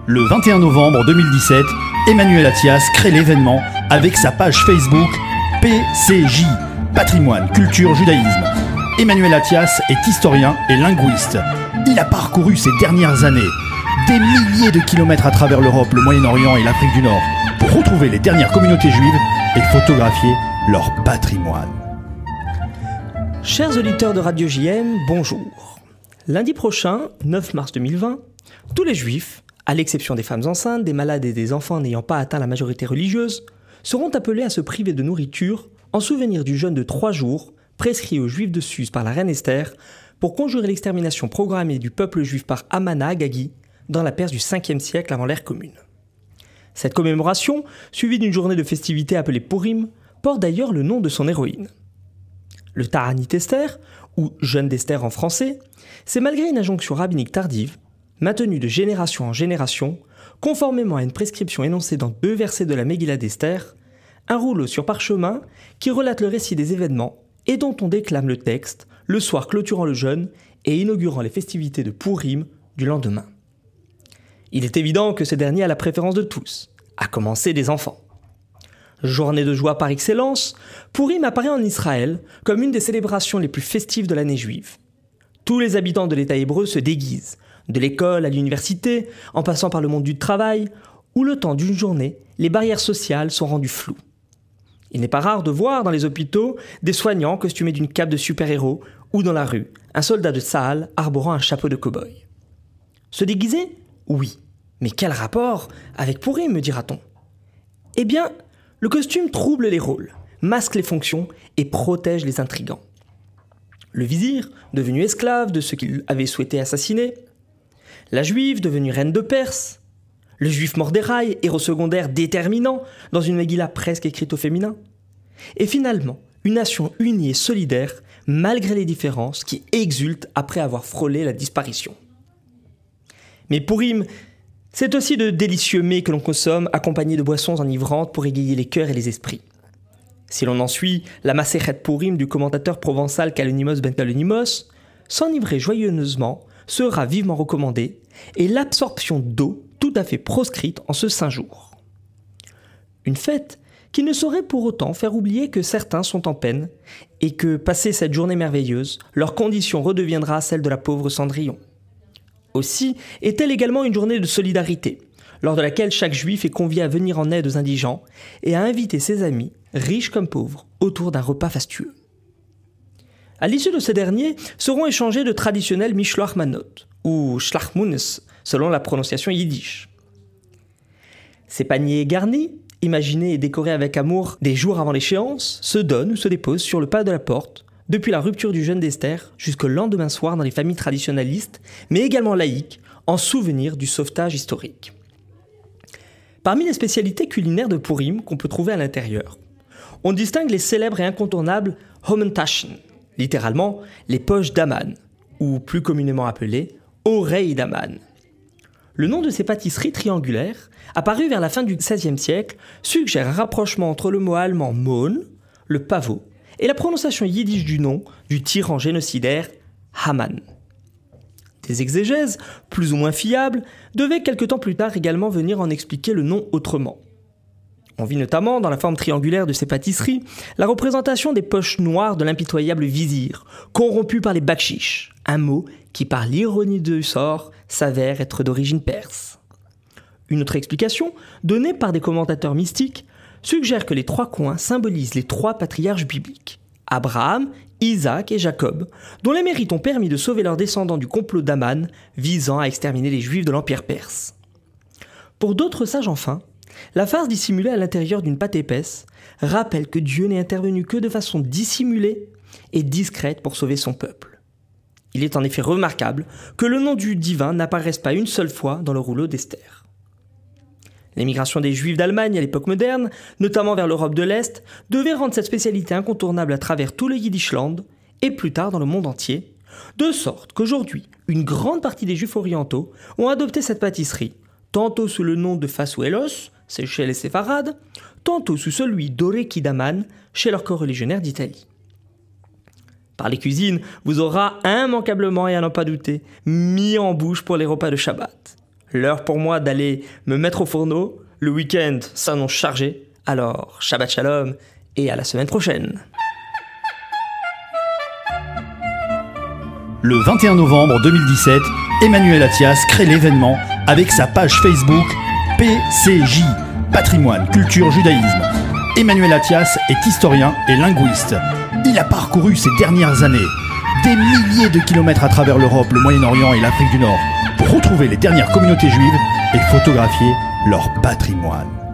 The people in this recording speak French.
Le 21 novembre 2017, Emmanuel Attias crée l'événement avec sa page Facebook PCJ, Patrimoine, Culture, Judaïsme. Emmanuel Attias est historien et linguiste. Il a parcouru ces dernières années des milliers de kilomètres à travers l'Europe, le Moyen-Orient et l'Afrique du Nord pour retrouver les dernières communautés juives et photographier leur patrimoine. Chers auditeurs de Radio JM, bonjour. Lundi prochain, 9 mars 2020, tous les juifs, à l'exception des femmes enceintes, des malades et des enfants n'ayant pas atteint la majorité religieuse, seront appelés à se priver de nourriture en souvenir du jeûne de 3 jours prescrit aux juifs de Suse par la reine Esther pour conjurer l'extermination programmée du peuple juif par Amanna Agagi dans la Perse du 5e siècle avant l'ère commune. Cette commémoration, suivie d'une journée de festivités appelée Purim, porte d'ailleurs le nom de son héroïne. Le Ta'anit Esther, ou jeûne d'Esther en français, c'est malgré une injonction rabbinique tardive, maintenue de génération en génération, conformément à une prescription énoncée dans 2 versets de la Megillah d'Esther, un rouleau sur parchemin qui relate le récit des événements et dont on déclame le texte le soir clôturant le jeûne et inaugurant les festivités de Purim du lendemain. Il est évident que ce dernier a la préférence de tous, à commencer des enfants. Journée de joie par excellence, Purim apparaît en Israël comme une des célébrations les plus festives de l'année juive. Tous les habitants de l'État hébreu se déguisent, de l'école à l'université, en passant par le monde du travail, où le temps d'une journée, les barrières sociales sont rendues floues. Il n'est pas rare de voir dans les hôpitaux des soignants costumés d'une cape de super-héros ou dans la rue, un soldat de Tsahal arborant un chapeau de cow-boy. Se déguiser ? Oui. Mais quel rapport avec Purim, me dira-t-on ? Eh bien, le costume trouble les rôles, masque les fonctions et protège les intrigants. Le vizir, devenu esclave de ceux qu'il avait souhaité assassiner, la juive, devenue reine de Perse, le juif Mordéraï, héros secondaire déterminant dans une Megillah presque écrite au féminin, et finalement, une nation unie et solidaire malgré les différences qui exulte après avoir frôlé la disparition. Mais Purim, c'est aussi de délicieux mets que l'on consomme accompagnés de boissons enivrantes pour égayer les cœurs et les esprits. Si l'on en suit la Masechet Purim du commentateur provençal Kalonimos ben Kalonimos, s'enivrer joyeusement sera vivement recommandé et l'absorption d'eau tout à fait proscrite en ce saint jour. Une fête qui ne saurait pour autant faire oublier que certains sont en peine et que, passée cette journée merveilleuse, leur condition redeviendra celle de la pauvre Cendrillon. Aussi est-elle également une journée de solidarité, lors de laquelle chaque juif est convié à venir en aide aux indigents et à inviter ses amis, riches comme pauvres, autour d'un repas fastueux. À l'issue de ces derniers seront échangés de traditionnels mishloach manot, ou shlachmunes, selon la prononciation yiddish. Ces paniers garnis, imaginés et décorés avec amour des jours avant l'échéance, se donnent ou se déposent sur le pas de la porte, depuis la rupture du jeûne d'Esther jusqu'au lendemain soir dans les familles traditionnalistes, mais également laïques, en souvenir du sauvetage historique. Parmi les spécialités culinaires de Purim qu'on peut trouver à l'intérieur, on distingue les célèbres et incontournables Homentaschen, littéralement les poches d'Aman, ou plus communément appelées oreilles d'Aman. Le nom de ces pâtisseries triangulaires, apparues vers la fin du XVIe siècle, suggère un rapprochement entre le mot allemand Mohn, le pavot, et la prononciation yiddish du nom du tyran génocidaire Haman. Des exégèses, plus ou moins fiables, devaient quelque temps plus tard également venir en expliquer le nom autrement. On vit notamment, dans la forme triangulaire de ces pâtisseries, la représentation des poches noires de l'impitoyable vizir, corrompu par les bakshish, un mot qui, par l'ironie du sort, s'avère être d'origine perse. Une autre explication, donnée par des commentateurs mystiques, suggère que les 3 coins symbolisent les 3 patriarches bibliques, Abraham, Isaac et Jacob, dont les mérites ont permis de sauver leurs descendants du complot d'Aman visant à exterminer les Juifs de l'Empire perse. Pour d'autres sages enfin, la farce dissimulée à l'intérieur d'une pâte épaisse rappelle que Dieu n'est intervenu que de façon dissimulée et discrète pour sauver son peuple. Il est en effet remarquable que le nom du divin n'apparaisse pas une seule fois dans le rouleau d'Esther. L'émigration des Juifs d'Allemagne à l'époque moderne, notamment vers l'Europe de l'Est, devait rendre cette spécialité incontournable à travers tout le Yiddishland et plus tard dans le monde entier, de sorte qu'aujourd'hui, une grande partie des Juifs orientaux ont adopté cette pâtisserie, tantôt sous le nom de Fasuelos, c'est chez les séfarades, tantôt sous celui d'Oreki d'Aman, chez leurs coreligionnaires d'Italie. Par les cuisines, vous aura immanquablement, et à n'en pas douter, mis en bouche pour les repas de Shabbat. l'heure pour moi d'aller me mettre au fourneau. Le week-end s'annonce chargé. Alors, Shabbat Shalom et à la semaine prochaine. Le 21 novembre 2017, Emmanuel Attias crée l'événement avec sa page Facebook PCJ, Patrimoine, Culture, Judaïsme. Emmanuel Attias est historien et linguiste. Il a parcouru ces dernières années des milliers de kilomètres à travers l'Europe, le Moyen-Orient et l'Afrique du Nord pour retrouver les dernières communautés juives et photographier leur patrimoine.